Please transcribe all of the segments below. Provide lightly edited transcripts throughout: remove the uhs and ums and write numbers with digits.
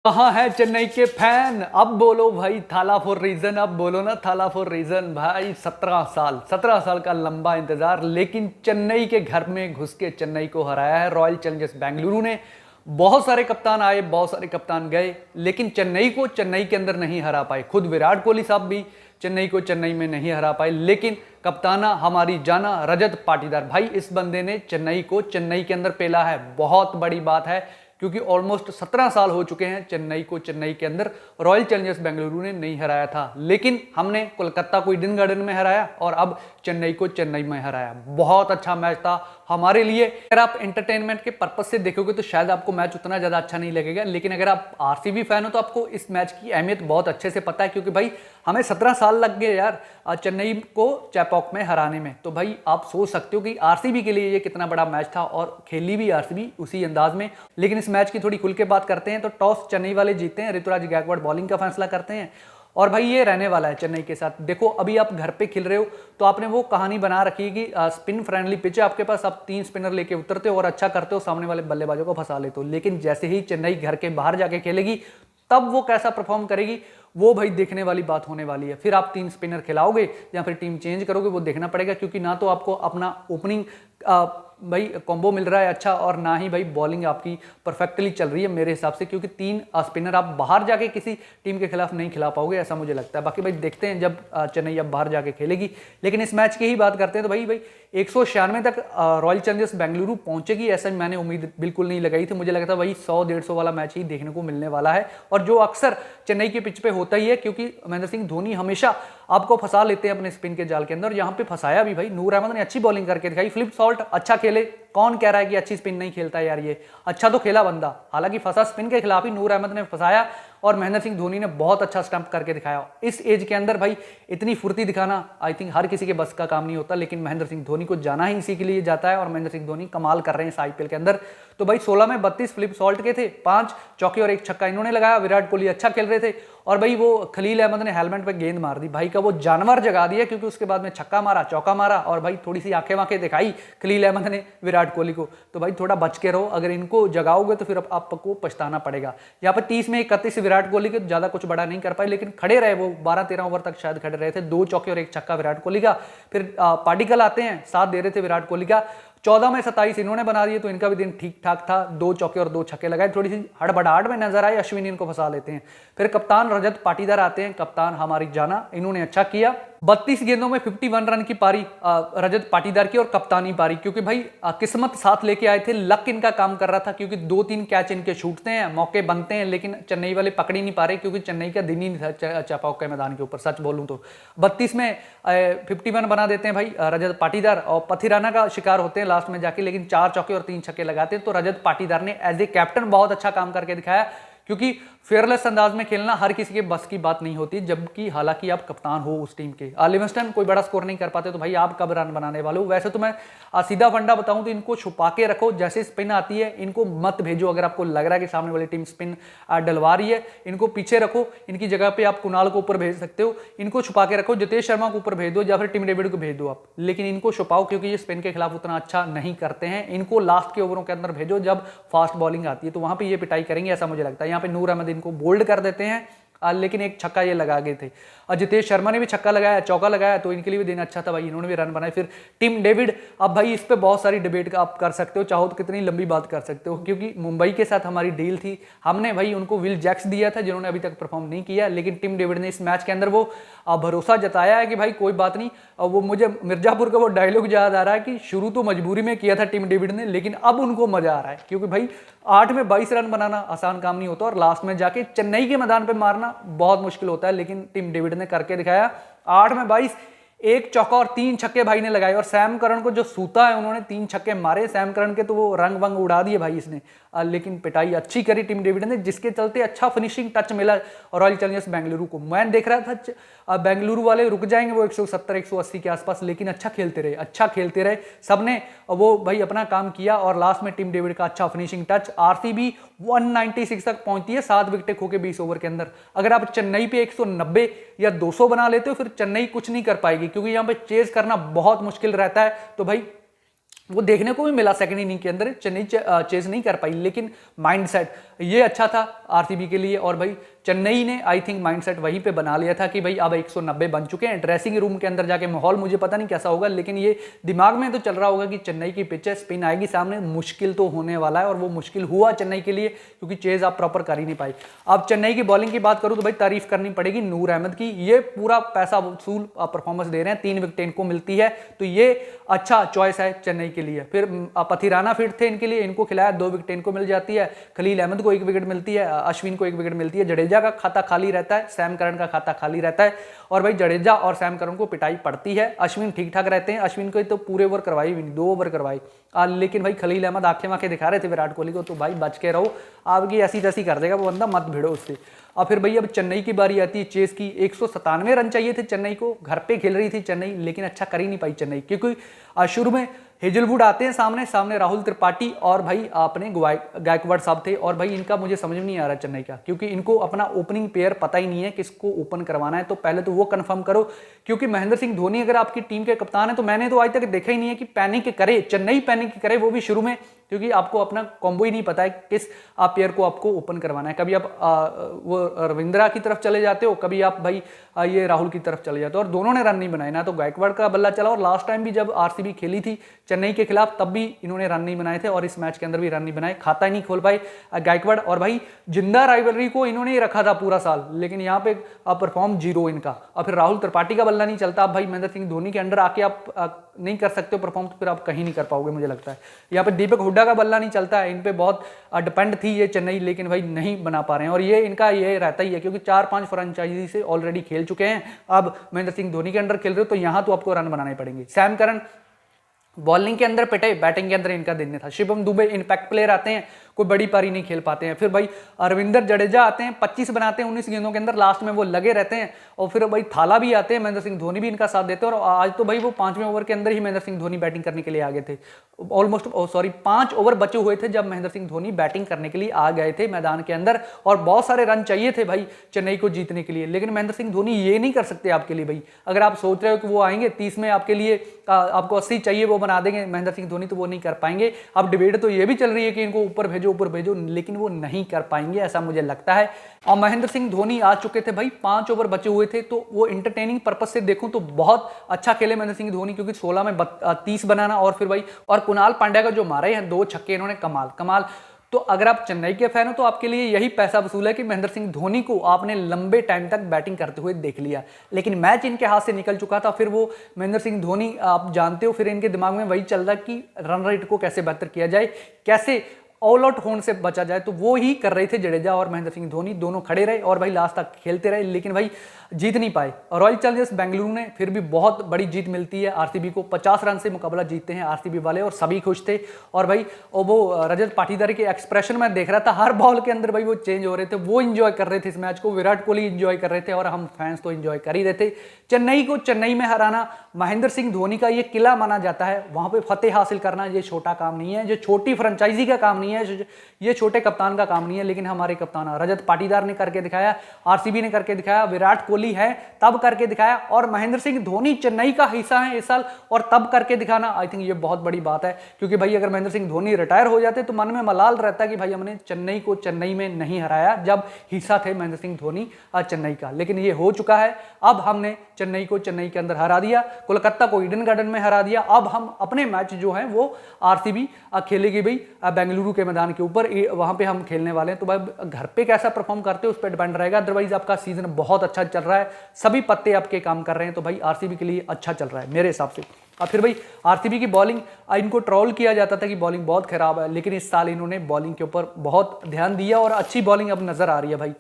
कहाँ है चेन्नई के फैन? अब बोलो भाई, थाला फॉर रीजन। अब बोलो ना, थाला फॉर रीजन। भाई 17 साल का लंबा इंतजार, लेकिन चेन्नई के घर में घुस के चेन्नई को हराया है रॉयल चैलेंजर्स बेंगलुरु ने। बहुत सारे कप्तान आए, बहुत सारे कप्तान गए, लेकिन चेन्नई को चेन्नई के अंदर नहीं हरा पाए। खुद विराट कोहली साहब भी चेन्नई को चेन्नई में नहीं हरा पाए, लेकिन कप्ताना हमारी जाना रजत पाटीदार, भाई इस बंदे ने चेन्नई को चेन्नई के अंदर पेला है। बहुत बड़ी बात है, क्योंकि ऑलमोस्ट 17 साल हो चुके हैं चेन्नई को चेन्नई के अंदर रॉयल चैलेंजर्स बेंगलुरु ने नहीं हराया था, लेकिन हमने कोलकाता को ईडन गार्डन में हराया और अब चेन्नई को चेन्नई में हराया। बहुत अच्छा मैच था हमारे लिए। अगर आप एंटरटेनमेंट के पर्पज से देखोगे तो शायद आपको मैच उतना ज्यादा अच्छा नहीं लगेगा, लेकिन अगर आप आरसीबी फैन हो तो आपको इस मैच की अहमियत बहुत अच्छे से पता है, क्योंकि भाई हमें 17 साल लग गए यार चेन्नई को चेपॉक में हराने में। तो भाई आप सोच सकते हो कि आरसीबी के लिए ये कितना बड़ा मैच था, और खेली भी आरसीबी उसी अंदाज में। लेकिन इस मैच की थोड़ी खुल के बात करते हैं तो टॉस चेन्नई वाले जीते हैं, ऋतुराज गायकवाड़ बॉलिंग का फैसला करते हैं और भाई ये रहने वाला है चेन्नई के साथ। देखो अभी आप घर पे खेल रहे हो तो आपने वो कहानी बना रखी है कि स्पिन फ्रेंडली पिच है आपके पास, आप 3 स्पिनर लेके उतरते हो और अच्छा करते हो, सामने वाले बल्लेबाजों को फंसा लेते हो। लेकिन जैसे ही चेन्नई घर के बाहर जाके खेलेगी तब वो कैसा परफॉर्म करेगी, वो भाई देखने वाली बात होने वाली है। फिर आप 3 स्पिनर खिलाओगे या फिर टीम चेंज करोगे, वो देखना पड़ेगा, क्योंकि ना तो आपको अपना ओपनिंग भाई कॉम्बो मिल रहा है अच्छा, और ना ही भाई बॉलिंग आपकी परफेक्टली चल रही है मेरे हिसाब से, क्योंकि 3 स्पिनर आप बाहर जाके किसी टीम के खिलाफ नहीं खिला पाओगे, ऐसा मुझे लगता है। बाकी भाई देखते हैं जब चेन्नई अब बाहर जाके खेलेगी। लेकिन इस मैच की ही बात करते हैं तो भाई 196 तक रॉयल चैलेंजर्स बेंगलुरु पहुंचेगी, ऐसा मैंने उम्मीद बिल्कुल नहीं लगाई थी। मुझे लगा था भाई 100-150 वाला मैच ही देखने को मिलने वाला है, और जो अक्सर चेन्नई के पिच पे होता ही है, क्योंकि महेंद्र सिंह धोनी हमेशा आपको फंसा लेते हैं अपने स्पिन के जाल के अंदर। यहाँ पे फंसाया भी भाई, नूर अहमद ने अच्छी बॉलिंग करके दिखाई, फिलिप सॉल्ट अच्छा खेले, कौन कह रहा है कि अच्छी स्पिन नहीं खेलता है यार, ये अच्छा तो खेला बंदा, हालांकि फंसा स्पिन के खिलाफ ही, नूर अहमद ने फंसाया और महेंद्र सिंह धोनी ने बहुत अच्छा स्टंप करके दिखाया। इस एज के अंदर भाई इतनी फुर्ती दिखाना आई थिंक हर किसी के बस का काम नहीं होता, लेकिन महेंद्र सिंह धोनी को जाना ही इसी के लिए जाता है, और महेंद्र सिंह धोनी कमाल कर रहे हैं इस आईपीएल के अंदर। तो भाई 16 में 32 फिलिप सॉल्ट के थे, 5 चौके और 1 छक्का इन्होंने लगाया। विराट कोहली अच्छा खेल रहे थे, और भाई वो खलील अहमद ने हेलमेट पे गेंद मार दी, भाई का वो जानवर जगा दिया, क्योंकि उसके बाद में छक्का मारा, चौका मारा, और भाई थोड़ी सी आंखें वांखें दिखाई खलील अहमद ने विराट कोहली को। तो भाई थोड़ा बच के रहो, अगर इनको जगाओगे तो फिर आपको पछताना पड़ेगा। यहाँ पर 30 में 31 विराट कोहली के, ज्यादा कुछ बड़ा नहीं कर पाए, लेकिन खड़े रहे वो 12-13 ओवर तक शायद खड़े रहे थे। 2 चौके और 1 छक्का विराट कोहली का। फिर पाडिकल आते हैं, साथ दे रहे थे विराट कोहली का। 14 में 27 इन्होंने बना दिए, तो इनका भी दिन ठीक ठाक था, 2 चौके और 2 छक्के लगाए, थोड़ी सी हड़बड़ाहट में नजर आए, अश्विनी इनको फंसा लेते हैं। फिर कप्तान रजत पाटीदार आते हैं, कप्तान हमारी जाना, इन्होंने अच्छा किया। 32 गेंदों में 51 रन की पारी रजत पाटीदार की, और कप्तानी पारी, क्योंकि भाई किस्मत साथ लेके आए थे, लक इनका काम कर रहा था, क्योंकि 2-3 कैच इनके छूटते हैं, मौके बनते हैं, लेकिन चेन्नई वाले पकड़ ही नहीं पा रहे, क्योंकि चेन्नई का दिन ही नहीं था चेपॉक के मैदान के ऊपर, सच बोलूं तो। 32 में 51 बना देते हैं भाई रजत पाटीदार, और पथिराना का शिकार होते हैं लास्ट में जाके, लेकिन 4 चौके और 3 छक्के लगाते हैं। तो रजत पाटीदार ने एज ए कैप्टन बहुत अच्छा काम करके दिखाया, क्योंकि फेयरलेस अंदाज में खेलना हर किसी के बस की बात नहीं होती, जबकि हालांकि आप कप्तान हो उस टीम के। लिविंगस्टन कोई बड़ा स्कोर नहीं कर पाते, तो भाई आप कब रन बनाने वाले हो। वैसे तो मैं सीधा फंडा बताऊं तो इनको छुपा के रखो, जैसे स्पिन आती है इनको मत भेजो। अगर आपको लग रहा है कि सामने वाली टीम स्पिन डलवा रही है, इनको पीछे रखो, इनकी जगह पे आप कुणाल को ऊपर भेज सकते हो, इनको छुपा के रखो, जितेश शर्मा को ऊपर भेज दो या फिर टिम डेविड को भेज दो आप, लेकिन इनको छुपाओ, क्योंकि ये स्पिन के खिलाफ उतना अच्छा नहीं करते हैं। इनको लास्ट के ओवरों के अंदर भेजो, जब फास्ट बॉलिंग आती है तो वहां पर ये पिटाई करेंगे, ऐसा मुझे लगता है। यहाँ पे नूर अहमद इनको बोल्ड कर देते हैं, लेकिन 1 छक्का ये लगा गए थे, और जितेश शर्मा ने भी छक्का लगाया, चौका लगाया, तो इनके लिए भी दिन अच्छा था भाई, इन्होंने भी रन बनाए। फिर टिम डेविड, अब भाई इस पे बहुत सारी डिबेट आप कर सकते हो, चाहो तो कितनी लंबी बात कर सकते हो, क्योंकि मुंबई के साथ हमारी डील थी, हमने भाई उनको विल जैक्स दिया था जिन्होंने अभी तक परफॉर्म नहीं किया, लेकिन टिम डेविड ने इस मैच के अंदर वो भरोसा जताया है कि भाई कोई बात नहीं। और वो मुझे मिर्जापुर का वो डायलॉग याद आ रहा है कि शुरू तो मजबूरी में किया था टिम डेविड ने, लेकिन अब उनको मजा आ रहा है, क्योंकि भाई 8 में 22 रन बनाना आसान काम नहीं होता, और लास्ट में जाके चेन्नई के मैदान पे मारना बहुत मुश्किल होता है, लेकिन टिम डेविड ने करके दिखाया। 8 में 22, 1 चौका और 3 छक्के भाई ने लगाए, और सैम करन को जो सूता है उन्होंने 3 छक्के मारे सैम करन के, तो वो रंग वंग उड़ा दिए भाई इसने। लेकिन पिटाई अच्छी करी टीम डेविड ने, जिसके चलते अच्छा फिनिशिंग टच मिला रॉयल चैलेंजर्स बेंगलुरु को। मैं देख रहा था बेंगलुरु वाले रुक जाएंगे वो 170-180 के आसपास, लेकिन अच्छा खेलते रहे सबने, वो भाई अपना काम किया, और लास्ट में टीम डेविड का अच्छा फिनिशिंग टच। आरसीबी 196 तक पहुंचती है 7 विकेटें खो के 20 ओवर के अंदर। अगर आप चेन्नई पे 190 या 200 बना लेते हो, फिर चेन्नई कुछ नहीं कर पाएगी, क्योंकि यहाँ पे चेज करना बहुत मुश्किल रहता है। तो भाई वो देखने को भी मिला सेकंड इनिंग के अंदर। चेन्नई चेज नहीं कर पाई, लेकिन माइंडसेट ये अच्छा था आरसीबी के लिए। और भाई चेन्नई ने आई थिंक माइंडसेट वहीं पे बना लिया था कि भाई अब 190 बन चुके हैं। ड्रेसिंग रूम के अंदर जाके माहौल मुझे पता नहीं कैसा होगा, लेकिन ये दिमाग में तो चल रहा होगा कि चेन्नई की पिच है, स्पिन आएगी सामने, मुश्किल तो होने वाला है। और वो मुश्किल हुआ चेन्नई के लिए, क्योंकि चेज आप प्रॉपर कर ही नहीं पाई। अब चेन्नई की बॉलिंग की बात करूं तो भाई तारीफ करनी पड़ेगी नूर अहमद की। ये पूरा पैसा वसूल परफॉर्मेंस दे रहे हैं, 3 विकेट इनको मिलती है, तो ये अच्छा चॉइस है चेन्नई के लिए। फिर पथिराना फिट थे इनके लिए, इनको खिलाया, 2 विकेट इनको मिल जाती है। खलील अहमद को 1 विकेट मिलती है, अश्विन को 1 विकेट मिलती है। जडेजा का खाता खाली रहता है, सैम करन का खाता खाली रहता है। और भाई जडेजा और सैम करन को पिटाई पड़ती है। अश्विन ठीक ठाक रहते हैं, अश्विन को तो पूरे ओवर करवाई भी नहीं, 2 ओवर करवाई। लेकिन भाई खलील अहमद आंखें दिखा रहे थे विराट कोहली को, तो भाई बच के रहो, आपकी ऐसी तैसी कर देगा वो बंदा, मत भिड़ो उससे। और फिर भाई अब चेन्नई की बारी आती है चेस की। 197 रन चाहिए थे चेन्नई को, घर पे खेल रही थी चेन्नई, लेकिन अच्छा कर ही नहीं पाई चेन्नई, क्योंकि शुरू में हेजलवुड आते हैं सामने राहुल त्रिपाठी और भाई अपने गायकवाड़ साहब थे। और भाई इनका मुझे समझ में नहीं आ रहा चेन्नई का, क्योंकि इनको अपना ओपनिंग पेयर पता ही नहीं है किसको ओपन करवाना है। तो पहले तो वो कंफर्म करो, क्योंकि महेंद्र सिंह धोनी अगर आपकी टीम के कप्तान है, तो मैंने तो आज तक देखा ही नहीं है कि पैनिक करे, चेन्नई पैनिक करे, वो भी शुरू में, क्योंकि आपको अपना कॉम्बो ही नहीं पता है किस आप पेयर को आपको ओपन करवाना है। कभी आप वो रविंद्रा की तरफ चले जाते हो, कभी आप भाई ये राहुल की तरफ चले जाते हो, और दोनों ने रन नहीं बनाए ना। तो गायकवाड़ का बल्ला चला, और लास्ट टाइम भी जब आरसीबी खेली थी चेन्नई के खिलाफ, तब भी इन्होंने रन नहीं बनाए थे, और इस मैच के अंदर भी रन नहीं बनाए, खाता ही नहीं खोल पाए गायकवाड़। और भाई जिंदा राइवलरी को इन्होंने ही रखा था पूरा साल, लेकिन यहाँ पे परफॉर्म 0 इनका। और फिर राहुल त्रिपाठी का बल्ला नहीं चलता, अब भाई महेंद्र सिंह धोनी के अंडर आके आप नहीं कर सकते हो परफॉर्म, तो फिर आप कहीं नहीं कर पाओगे मुझे लगता है। यहाँ पे दीपक हुड्डा का बल्ला नहीं चलता है, इन पे बहुत डिपेंड थी ये चेन्नई, लेकिन भाई नहीं बना पा रहे हैं। और ये इनका ये रहता ही है, क्योंकि 4-5 फ्रेंचाइजी से ऑलरेडी खेल चुके हैं, अब महेंद्र सिंह धोनी के अंडर खेल रहे हो, तो यहाँ तो आपको रन बनाने पड़ेंगे। सैम करन बॉलिंग के अंदर पिटे, बैटिंग के अंदर इनका दिन था। शिवम दुबे इंपैक्ट प्लेयर आते हैं, कोई बड़ी पारी नहीं खेल पाते हैं। फिर भाई रविंदर जडेजा आते हैं, 25 बनाते हैं 19 गेंदों के अंदर, लास्ट में वो लगे रहते हैं। और फिर भाई थाला भी आते हैं, महेंद्र सिंह धोनी भी इनका साथ देते हैं। और आज तो भाई वो 5वें ओवर के अंदर ही महेंद्र सिंह धोनी बैटिंग करने के लिए आ गए थे, ऑलमोस्ट 5 ओवर बचे हुए थे जब महेंद्र सिंह धोनी बैटिंग करने के लिए आ गए थे मैदान के अंदर। और बहुत सारे रन चाहिए थे भाई चेन्नई को जीतने के लिए, लेकिन महेंद्र सिंह धोनी ये नहीं कर सकते आपके लिए भाई। अगर आप सोच रहे हो कि वो आएंगे 30 में आपके लिए, आपको 80 चाहिए वो बना देंगे महेंद्र सिंह धोनी, तो वो नहीं कर पाएंगे। अब डिबेट तो ये भी चल रही है कि इनको ऊपर भेजो, लेकिन वो नहीं कर पाएंगे ऐसा मुझे लगता है। और महेंद्र सिंह धोनी आ चुके थे भाई, 5 ओवर बचे हुए थे, तो वो एंटरटेनिंग पर्पज से देखूं तो बहुत अच्छा खेले महेंद्र सिंह धोनी, क्योंकि 16 में 30 बनाना, और फिर भाई और कुणाल पांड्या का जो मारे हैं 2 छक्के इन्होंने, कमाल। तो अगर आप चेन्नई के फैन हो तो आपके लिए यही पैसा वसूल है कि महेंद्र सिंह धोनी को आपने लंबे टाइम तक बैटिंग करते हुए देख लिया, लेकिन मैच इनके हाथ से निकल चुका था। फिर वो महेंद्र सिंह धोनी आप जानते हो, फिर इनके दिमाग में वही चल रहा कि रन रेट को कैसे बेहतर किया जाए, कैसे ऑल आउट होने से बचा जाए, तो वो ही कर रहे थे जडेजा और महेंद्र सिंह धोनी, दोनों खड़े रहे और भाई लास्ट तक खेलते रहे, लेकिन भाई जीत नहीं पाए। और रॉयल चैलेंजर्स बेंगलुरु ने फिर भी बहुत बड़ी जीत मिलती है आरसीबी को, 50 रन से मुकाबला जीतते हैं आरसीबी वाले, और सभी खुश थे। और भाई वो रजत पाटीदार के एक्सप्रेशन में देख रहा था, हर बॉल के अंदर भाई वो चेंज हो रहे थे, वो इंजॉय कर रहे थे इस मैच को, विराट कोहली इंजॉय कर रहे थे, और हम फैंस तो इंजॉय कर ही रहे थे। चेन्नई को चेन्नई में हराना महेंद्र सिंह धोनी का ये किला माना जाता है, वहां पे फतेह हासिल करना ये छोटा काम नहीं है, जो छोटी फ्रेंचाइजी का काम नहीं है, ये छोटे कप्तान का काम नहीं है, लेकिन हमारे कप्तान रजत पाटीदार ने करके दिखाया, आरसीबी ने करके दिखाया, विराट कोहली है तब करके दिखाया, और महेंद्र सिंह धोनी चेन्नई का हिस्सा है इस साल और तब करके दिखाना, आई थिंक ये बहुत बड़ी बात है। क्योंकि भाई अगर महेंद्र सिंह धोनी रिटायर हो जाते तो मन में मलाल रहता कि भाई हमने चेन्नई को चेन्नई में नहीं हराया जब हिस्सा थे महेंद्र सिंह धोनी चेन्नई का, लेकिन ये हो चुका है। अब हमने चेन्नई को चेन्नई के अंदर हरा दिया, कोलकाता को ईडन गार्डन में हरा दिया। अब हम अपने मैच जो है वो आरसीबी खेलेगी भाई बेंगलुरु के मैदान के ऊपर, वहां पे हम खेलने वाले हैं। तो भाई घर पे कैसा परफॉर्म करते हो उस पर डिपेंड रहेगा, अदरवाइज आपका सीजन बहुत अच्छा चल रहा है, सभी पत्ते आपके काम कर रहे हैं, तो भाई आरसीबी के लिए अच्छा चल रहा है मेरे हिसाब से। और फिर भाई आरसीबी की बॉलिंग, इनको ट्रोल किया जाता था कि बॉलिंग बहुत खराब है, लेकिन इस साल इन्होंने बॉलिंग के ऊपर बहुत ध्यान दिया और अच्छी बॉलिंग अब नजर आ रही है भाई।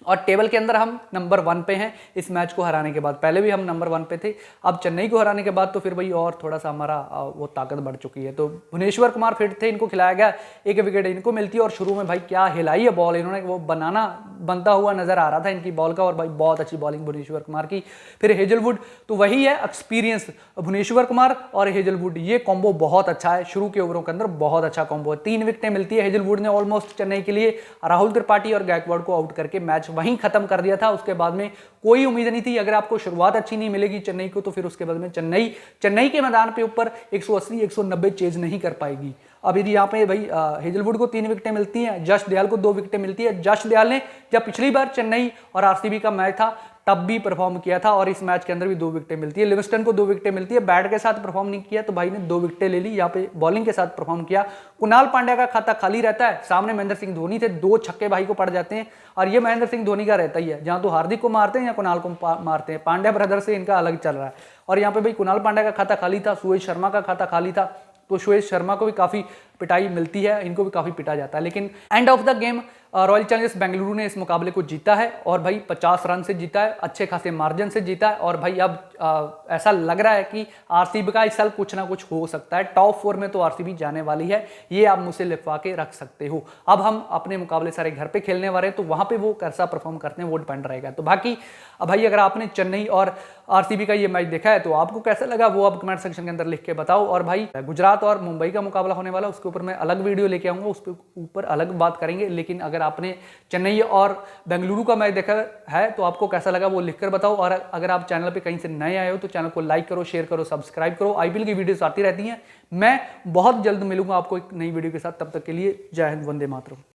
और टेबल के अंदर हम नंबर 1 पे हैं इस मैच को हराने के बाद, पहले भी हम नंबर 1 पे थे, अब चेन्नई को हराने के बाद तो फिर भाई और थोड़ा सा हमारा वो ताकत बढ़ चुकी है। तो भुवनेश्वर कुमार फिट थे, इनको खिलाया गया, 1 विकेट इनको मिलती है, और शुरू में भाई क्या हिलाई है बॉल इन्होंने, वो बनाना बनता हुआ नजर आ रहा था इनकी बॉल का, और भाई बहुत अच्छी बॉलिंग भुवनेश्वर कुमार की। फिर हेजलवुड, तो वही है एक्सपीरियंस, भुवनेश्वर कुमार और हेजलवुड, ये कॉम्बो बहुत अच्छा है, शुरू के ओवरों के अंदर बहुत अच्छा कॉम्बो है। 3 विकेटें मिलती है हेजलवुड ने ऑलमोस्ट चेन्नई के लिए, राहुल त्रिपाठी और गायकवाड़ को आउट करके मैच वहीं खत्म कर दिया था। उसके बाद में कोई उम्मीद नहीं थी, अगर आपको शुरुआत अच्छी नहीं मिलेगी चेन्नई को तो फिर उसके बाद में चेन्नई के मैदान पे ऊपर 180 190 चेज नहीं कर पाएगी। अब यदि यहाँ पे भाई हेजलवुड को 3 विकेटें मिलती हैं, जश दयाल को 2 विकेटें मिलती है। जश दयाल ने जब पिछली बार चेन्नई और आरसीबी का मैच था तब भी परफॉर्म किया था, और इस मैच के अंदर भी 2 विकेटें मिलती है। लिविंगस्टन को 2 विकेटें मिलती है, बैट के साथ परफॉर्म नहीं किया तो भाई ने 2 विकेटें ले ली, यहाँ पे बॉलिंग के साथ परफॉर्म किया। कुणाल पांड्या का खाता खाली रहता है, सामने महेंद्र सिंह धोनी थे, 2 छक्के भाई को पड़ जाते हैं, और ये महेंद्र सिंह धोनी का रहता ही है, जहां तो हार्दिक को मारते हैं या कुणाल को मारते हैं, पांड्या ब्रदर से इनका अलग चल रहा है। और यहाँ पे भाई कुणाल पांड्या का खाता खाली था, सुरेश शर्मा का खाता खाली था, तो सुरेश शर्मा को भी काफी पिटाई मिलती है, इनको भी काफी पिटा जाता है। लेकिन end of the game royal Challengers Bengaluru ने इस मुकाबले को जीता है, और भाई 50 रन से जीता है, अच्छे खासे मार्जिन से जीता है। और भाई अब ऐसा लग रहा है कि आरसीबी का इस साल कुछ ना कुछ हो सकता है, टॉप 4 में तो आरसीबी जाने वाली है, ये आप मुझसे लिखवा के रख सकते हो। अब हम अपने मुकाबले सारे घर पे खेलने वाले हैं, तो वहां पे वो कैसा परफॉर्म करते हैं वो डिपेंड रहेगा। तो बाकी अब भाई अगर आपने चेन्नई और आरसीबी का ये मैच देखा है तो आपको कैसा लगा वो आप कमेंट सेक्शन के अंदर लिख के बताओ। और भाई गुजरात और मुंबई का मुकाबला होने वाला, उसके ऊपर मैं अलग वीडियो लेके आऊंगा, उस ऊपर अलग बात करेंगे। लेकिन अगर आपने चेन्नई और बेंगलुरु का मैच देखा है तो आपको कैसा लगा वो लिखकर बताओ। और अगर आप चैनल पे कहीं से नए आए हो तो चैनल को लाइक करो, शेयर करो, सब्सक्राइब करो। आईपीएल की वीडियोस आती रहती हैं। मैं बहुत जल्द मिलूंगा आपको एक नई वीडियो के साथ, तब तक के लिए जय हिंद, वंदे मातरम।